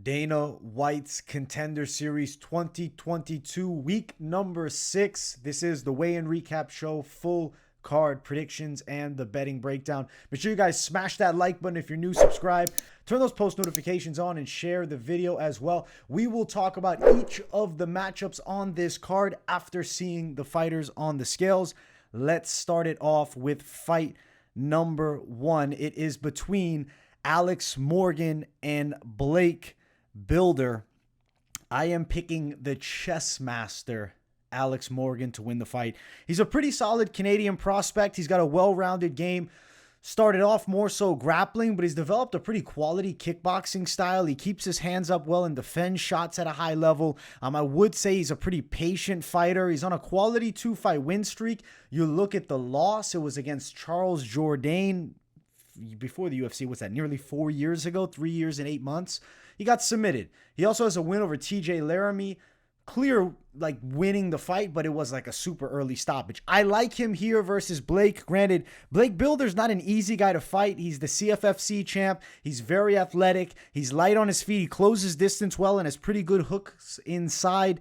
Dana White's Contender Series 2022, week number 6. This is the weigh-in recap show, full card predictions, and the betting breakdown. Make sure you guys smash that like button if you're new, subscribe, turn those post notifications on, and share the video as well. We will talk about each of the matchups on this card after seeing the fighters on the scales. Let's start it off with fight number 1. It is between Alex Morgan and Blake Bilder. I am picking the chess master, Alex Morgan, to win the fight. He's a pretty solid Canadian prospect. He's got a well-rounded game. Started off more so grappling, but he's developed a pretty quality kickboxing style. He keeps his hands up well and defends shots at a high level. I would say he's a pretty patient fighter. He's on a quality 2-fight win streak. You look at the loss, it was against Charles Jourdain before the UFC. What's that, nearly 4 years ago? 3 years and 8 months. He got submitted. He also has a win over TJ Laramie. Clear, like, winning the fight, but it was like a super early stoppage. I like him here versus Blake. Granted, Blake Bilder's not an easy guy to fight. He's the CFFC champ. He's very athletic. He's light on his feet. He closes distance well and has pretty good hooks inside.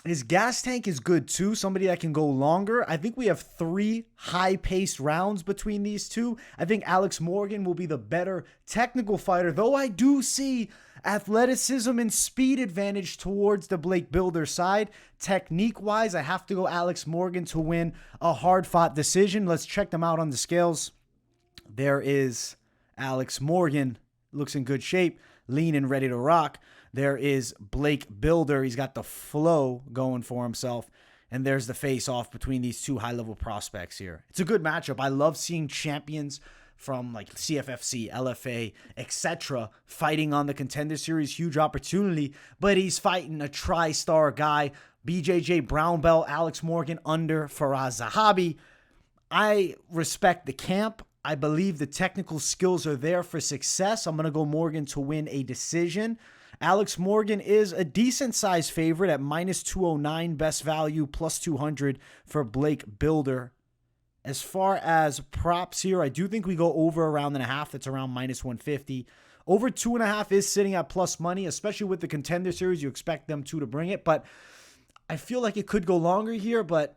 His gas tank is good too, somebody that can go longer. I think we have 3 high-paced rounds between these two. I think Alex Morgan will be the better technical fighter, though I do see athleticism and speed advantage towards the Blake Bilder side. Technique-wise, I have to go Alex Morgan to win a hard-fought decision. Let's check them out on the scales. There is Alex Morgan. Looks in good shape, lean and ready to rock. There is Blake Bilder. He's got the flow going for himself. And there's the face-off between these two high-level prospects here. It's a good matchup. I love seeing champions from like CFFC, LFA, etc. fighting on the Contender Series. Huge opportunity. But he's fighting a tri-star guy. BJJ brown belt, Alex Morgan under Faraz Zahabi. I respect the camp. I believe the technical skills are there for success. I'm going to go Morgan to win a decision. Alex Morgan is a decent-sized favorite at minus 209, best value, plus 200 for Blake Bilder. As far as props here, I do think we go over a round and a half. That's around minus 150. Over 2.5 is sitting at plus money, especially with the Contender Series. You expect them to bring it, but I feel like it could go longer here, but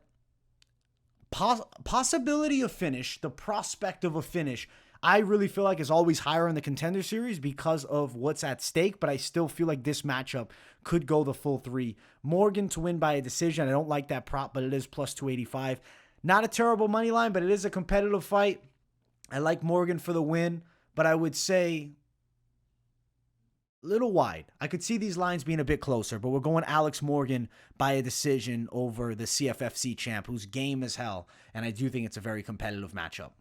possibility of finish, the prospect of a finish, I really feel like is always higher in the Contender Series because of what's at stake, but I still feel like this matchup could go the full 3. Morgan to win by a decision. I don't like that prop, but it is plus 285. Not a terrible money line, but it is a competitive fight. I like Morgan for the win, but I would say a little wide. I could see these lines being a bit closer, but we're going Alex Morgan by a decision over the CFFC champ, who's game as hell, and I do think it's a very competitive matchup.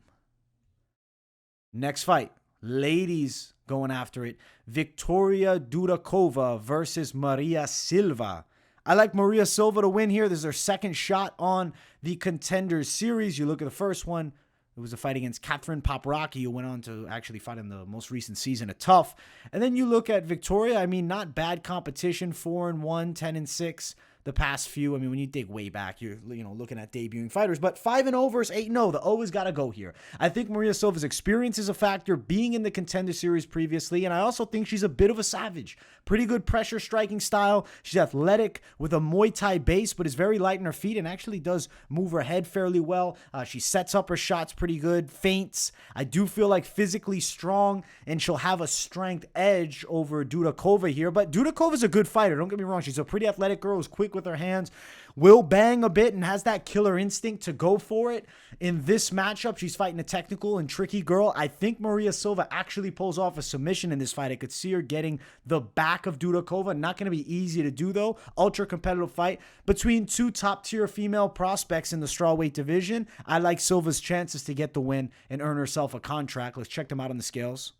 Next fight, ladies going after it. Victoria Dudakova versus Maria Silva. I like Maria Silva to win here. This is her second shot on the Contender Series. You look at the first one, it was a fight against Catherine Paparaki, who went on to actually fight in the most recent season at Tough. And then you look at Victoria, I mean, not bad competition, 4-1, 10-6. The past few, I mean, when you dig way back, you're looking at debuting fighters, but 5-0 versus 8-0. The O has got to go here. I think Maria Silva's experience is a factor, being in the Contender Series previously, and I also think she's a bit of a savage. Pretty good pressure striking style. She's athletic with a Muay Thai base, but is very light in her feet and actually does move her head fairly well. She sets up her shots pretty good, feints. I do feel like physically strong, and she'll have a strength edge over Dudakova here, but Dudakova's a good fighter. Don't get me wrong. She's a pretty athletic girl who's quick with her hands, will bang a bit, and has that killer instinct to go for it. In this matchup, she's fighting a technical and tricky girl. I think Maria Silva actually pulls off a submission in this fight. I could see her getting the back of Dudakova. Not going to be easy to do, though. Ultra competitive fight between two top-tier female prospects in the strawweight division. I like Silva's chances to get the win and earn herself a contract. Let's check them out on the scales.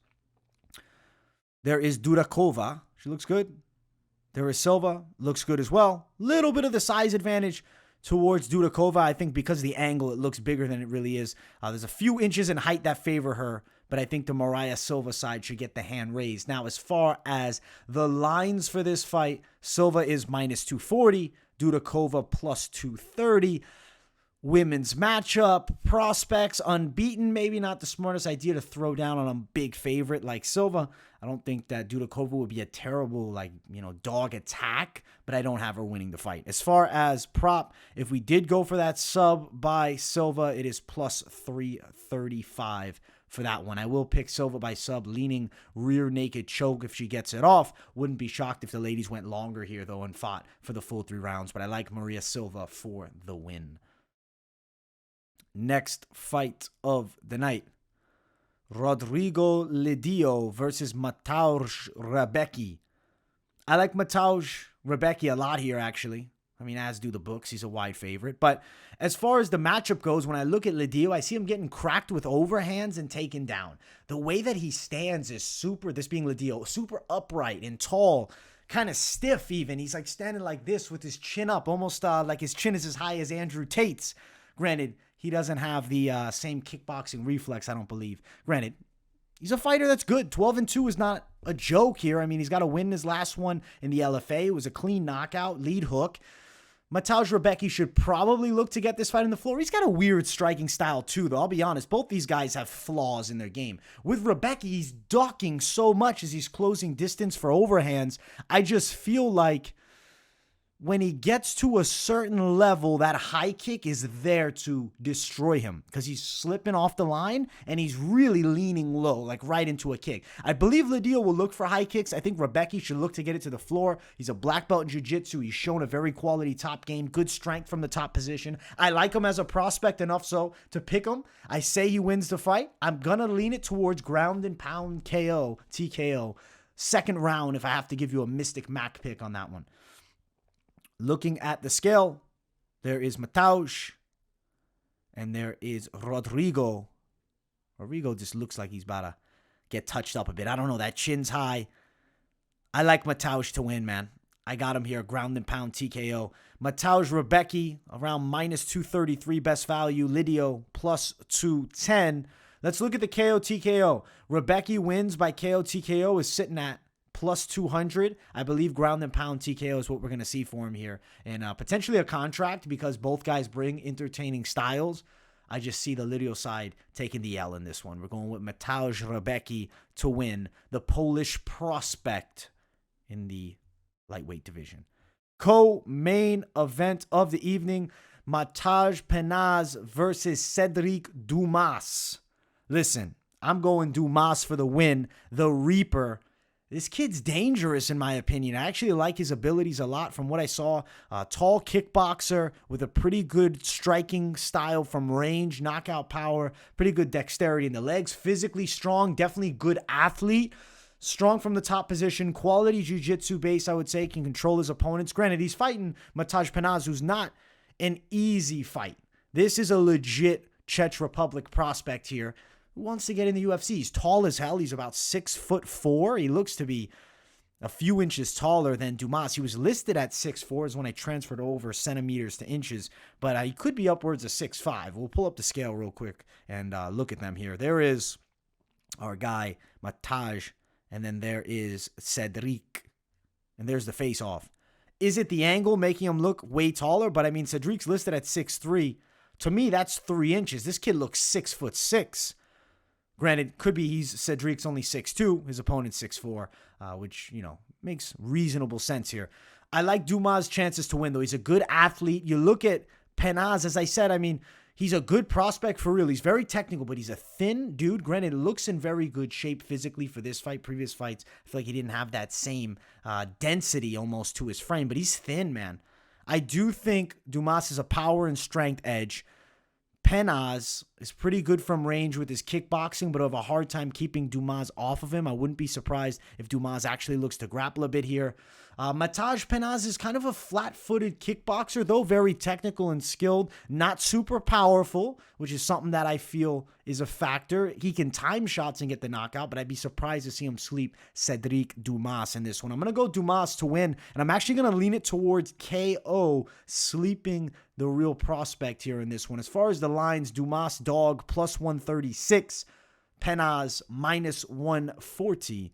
There is Dudakova. She looks good. There is Silva, looks good as well. Little bit of the size advantage towards Dudakova. I think because of the angle, it looks bigger than it really is. There's a few inches in height that favor her, but I think the Maria Silva side should get the hand raised. Now, as far as the lines for this fight, Silva is minus 240, Dudakova plus 230. women's matchup, prospects, unbeaten. Maybe not the smartest idea to throw down on a big favorite like Silva. I don't think that Dudakova would be a terrible, dog attack, but I don't have her winning the fight. As far as prop, if we did go for that sub by Silva, it is plus 335 for that one. I will pick Silva by sub, leaning rear naked choke if she gets it off. Wouldn't be shocked if the ladies went longer here, though, and fought for the full 3 rounds, but I like Maria Silva for the win. Next fight of the night. Rodrigo Lídio versus Mateusz Rębecki. I like Mateusz Rębecki a lot here, actually. I mean, as do the books. He's a wide favorite. But as far as the matchup goes, when I look at Lídio, I see him getting cracked with overhands and taken down. The way that he stands is super, this being Lídio, super upright and tall, kind of stiff even. He's like standing like this with his chin up, almost like his chin is as high as Andrew Tate's. Granted, he doesn't have the same kickboxing reflex, I don't believe. Granted, he's a fighter that's good. 12-2 is not a joke here. I mean, he's got to win his last one in the LFA. It was a clean knockout, lead hook. Mateusz Rębecki should probably look to get this fight on the floor. He's got a weird striking style too, though. I'll be honest, both these guys have flaws in their game. With Rębecki, he's ducking so much as he's closing distance for overhands. I just feel like when he gets to a certain level, that high kick is there to destroy him because he's slipping off the line and he's really leaning low, like right into a kick. I believe Lídio will look for high kicks. I think Rębecki should look to get it to the floor. He's a black belt in jiu-jitsu. He's shown a very quality top game, good strength from the top position. I like him as a prospect enough so to pick him. I say he wins the fight. I'm going to lean it towards ground and pound KO, TKO. Second round if I have to give you a Mystic Mac pick on that one. Looking at the scale, there is Mateusz, and there is Rodrigo. Rodrigo just looks like he's about to get touched up a bit. I don't know, that chin's high. I like Mateusz to win, man. I got him here, ground and pound TKO. Mateusz Rębecki, around minus 233 best value. Lídio, plus 210. Let's look at the KO TKO. Rębecki wins by KO TKO is sitting at plus 200. I believe ground and pound TKO is what we're going to see for him here. And potentially a contract because both guys bring entertaining styles. I just see the Lídio side taking the L in this one. We're going with Mateusz Rębecki to win, the Polish prospect in the lightweight division. Co-main event of the evening, Matěj Peňáz versus Sedriques Dumas. Listen, I'm going Dumas for the win, the Reaper. This kid's dangerous, in my opinion. I actually like his abilities a lot from what I saw. Tall kickboxer with a pretty good striking style from range, knockout power, pretty good dexterity in the legs. Physically strong, definitely good athlete. Strong from the top position, quality jiu-jitsu base, I would say, can control his opponents. Granted, he's fighting Matěj Peňáz, who's not an easy fight. This is a legit Czech Republic prospect here. Wants to get in the UFC. He's tall as hell. He's about 6'4". He looks to be a few inches taller than Dumas. He was listed at 6'4", is when I transferred over centimeters to inches, but he could be upwards of 6'5". We'll pull up the scale real quick and look at them here. There is our guy, Matěj, and then there is Sedriques, and there's the face-off. Is it the angle making him look way taller? But I mean, Sedriques listed at 6'3". To me, that's 3 inches. This kid looks 6'6". Granted, could be he's Sedriques only 6'2", his opponent's 6'4", which, makes reasonable sense here. I like Dumas' chances to win, though. He's a good athlete. You look at Peňáz, as I said, I mean, he's a good prospect for real. He's very technical, but he's a thin dude. Granted, looks in very good shape physically for this fight. Previous fights, I feel like he didn't have that same density almost to his frame, but he's thin, man. I do think Dumas is a power and strength edge. Peňáz is pretty good from range with his kickboxing, but have a hard time keeping Dumas off of him. I wouldn't be surprised if Dumas actually looks to grapple a bit here. Matěj Peňáz is kind of a flat-footed kickboxer, though very technical and skilled, not super powerful, which is something that I feel is a factor. He can time shots and get the knockout, but I'd be surprised to see him sleep Sedriques Dumas in this one. I'm going to go Dumas to win, and I'm actually going to lean it towards KO, sleeping the real prospect here in this one. As far as the lines, Dumas dog plus 136, Peňáz minus 140.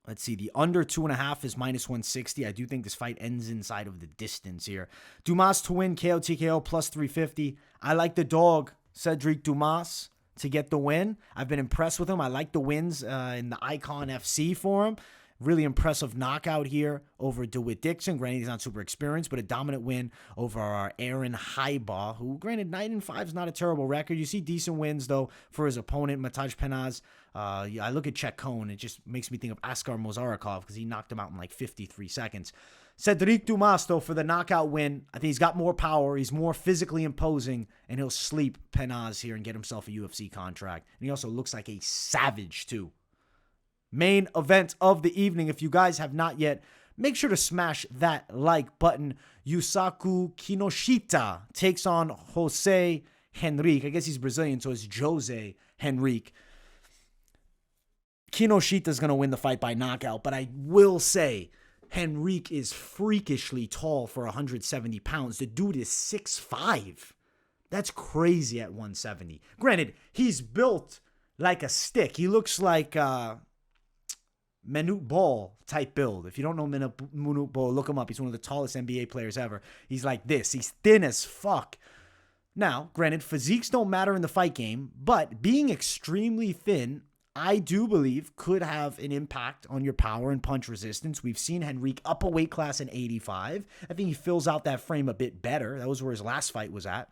Let's see. The under 2.5 is -160. I do think this fight ends inside of the distance here. Dumas to win, KO TKO +350. I like the dog, Sedriques Dumas, to get the win. I've been impressed with him. I like the wins in the Icon FC for him. Really impressive knockout here over DeWitt Dixon. Granted, he's not super experienced, but a dominant win over our Aaron Haiba, who, granted, 9-5 is not a terrible record. You see decent wins, though, for his opponent, Mateusz Peňáz. I look at Czech Cone, it just makes me think of Askar Mozarikov because he knocked him out in like 53 seconds. Sedriques Dumas, though, for the knockout win. I think he's got more power. He's more physically imposing, and he'll sleep Peňáz here and get himself a UFC contract. And he also looks like a savage, too. Main event of the evening. If you guys have not yet, make sure to smash that like button. Yusaku Kinoshita takes on José Henrique. I guess he's Brazilian, so it's José Henrique. Kinoshita is going to win the fight by knockout, but I will say Henrique is freakishly tall for 170 pounds. The dude is 6'5". That's crazy at 170. Granted, he's built like a stick. He looks like Manute Bol type build. If you don't know Manute Bol, look him up. He's one of the tallest NBA players ever. He's like this. He's thin as fuck. Now, granted, physiques don't matter in the fight game, but being extremely thin, I do believe, could have an impact on your power and punch resistance. We've seen Henrique up a weight class in 85. I think he fills out that frame a bit better. That was where his last fight was at.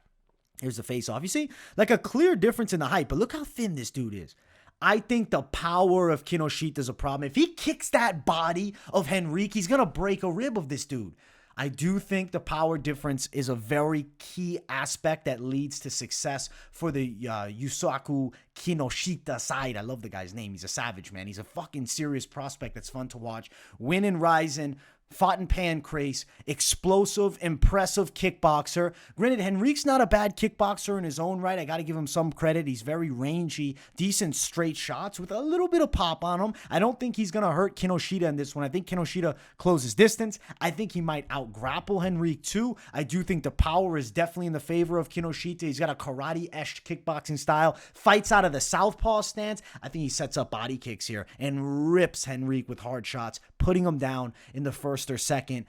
Here's the face-off. You see, like a clear difference in the height, but look how thin this dude is. I think the power of Kinoshita is a problem. If he kicks that body of Henrique, he's going to break a rib of this dude. I do think the power difference is a very key aspect that leads to success for the Yusaku Kinoshita side. I love the guy's name. He's a savage, man. He's a fucking serious prospect that's fun to watch. Win and rising. Fought in Pancrase, explosive, impressive kickboxer. Granted, Henrique's not a bad kickboxer in his own right. I got to give him some credit. He's very rangy, decent straight shots with a little bit of pop on him. I don't think he's going to hurt Kinoshita in this one. I think Kinoshita closes distance. I think he might out-grapple Henrique too. I do think the power is definitely in the favor of Kinoshita. He's got a karate-esque kickboxing style. Fights out of the southpaw stance. I think he sets up body kicks here and rips Henrique with hard shots, putting him down in the first or second.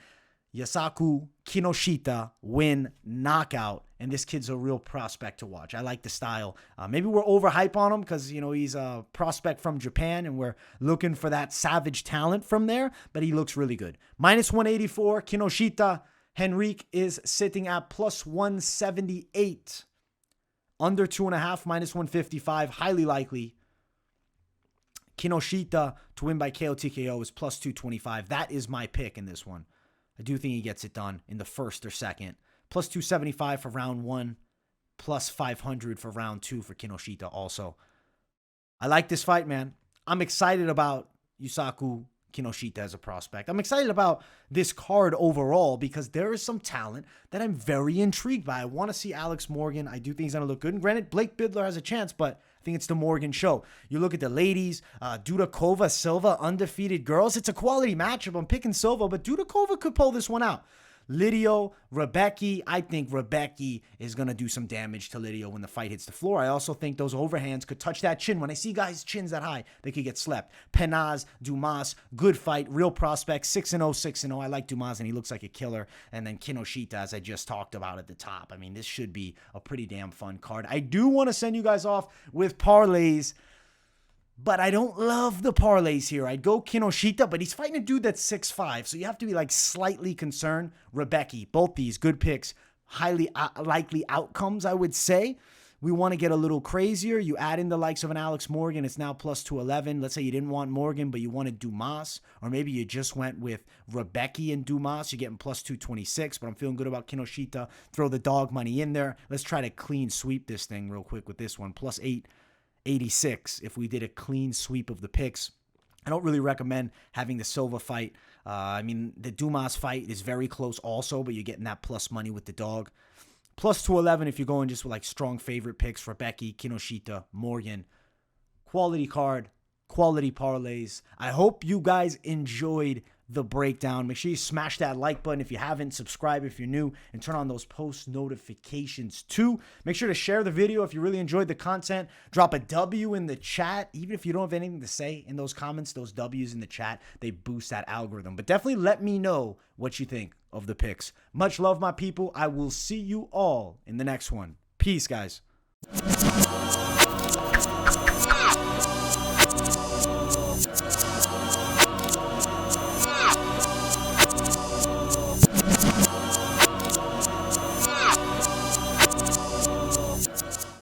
Yusaku Kinoshita win knockout, and this kid's a real prospect to watch. I like the style. Maybe we're overhype on him because, you know, he's a prospect from Japan and we're looking for that savage talent from there, but he looks really good. -184, Kinoshita. Henrique is sitting at +178. Under 2.5, -155, highly likely. Kinoshita to win by KO TKO is +225. That is my pick in this one. I do think he gets it done in the first or second. +275 for round 1. +500 for round 2 for Kinoshita also. I like this fight, man. I'm excited about Yusaku Kinoshita as a prospect. I'm excited about this card overall because there is some talent that I'm very intrigued by. I want to see Alex Morgan. I do think he's going to look good. And granted, Blake Bilder has a chance, but I think it's the Morgan show. You look at the ladies, Dudakova, Silva, undefeated girls. It's a quality matchup. I'm picking Silva, but Dudakova could pull this one out. Lídio, Rębecki. I think Rębecki is going to do some damage to Lídio when the fight hits the floor. I also think those overhands could touch that chin. When I see guys' chins that high, they could get slept. Peňáz, Dumas, good fight, real prospect, 6-0, 6-0. I like Dumas, and he looks like a killer. And then Kinoshita, as I just talked about at the top. I mean, this should be a pretty damn fun card. I do want to send you guys off with parlays, but I don't love the parlays here. I'd go Kinoshita, but he's fighting a dude that's 6'5", so you have to be like slightly concerned. Rębecki, both these good picks, highly likely outcomes, I would say. We want to get a little crazier. You add in the likes of an Alex Morgan, it's now +211. Let's say you didn't want Morgan, but you wanted Dumas, or maybe you just went with Rębecki and Dumas. You're getting +226, but I'm feeling good about Kinoshita. Throw the dog money in there. Let's try to clean sweep this thing real quick with this one. +886 if we did a clean sweep of the picks. I don't really recommend having the Silva fight. I mean, the Dumas fight is very close also, but you're getting that plus money with the dog. +211 if you're going just with like strong favorite picks. Rębecki, Kinoshita, Morgan. Quality card, quality parlays. I hope you guys enjoyed the breakdown. Make sure you smash that like button if you haven't, subscribe if you're new, and turn on those post notifications too. Make sure to share the video if you really enjoyed the content. Drop a W in the chat. Even if you don't have anything to say in those comments, those W's in the chat, they boost that algorithm. But definitely let me know what you think of the picks. Much love, my people. I will see you all in the next one. Peace, guys.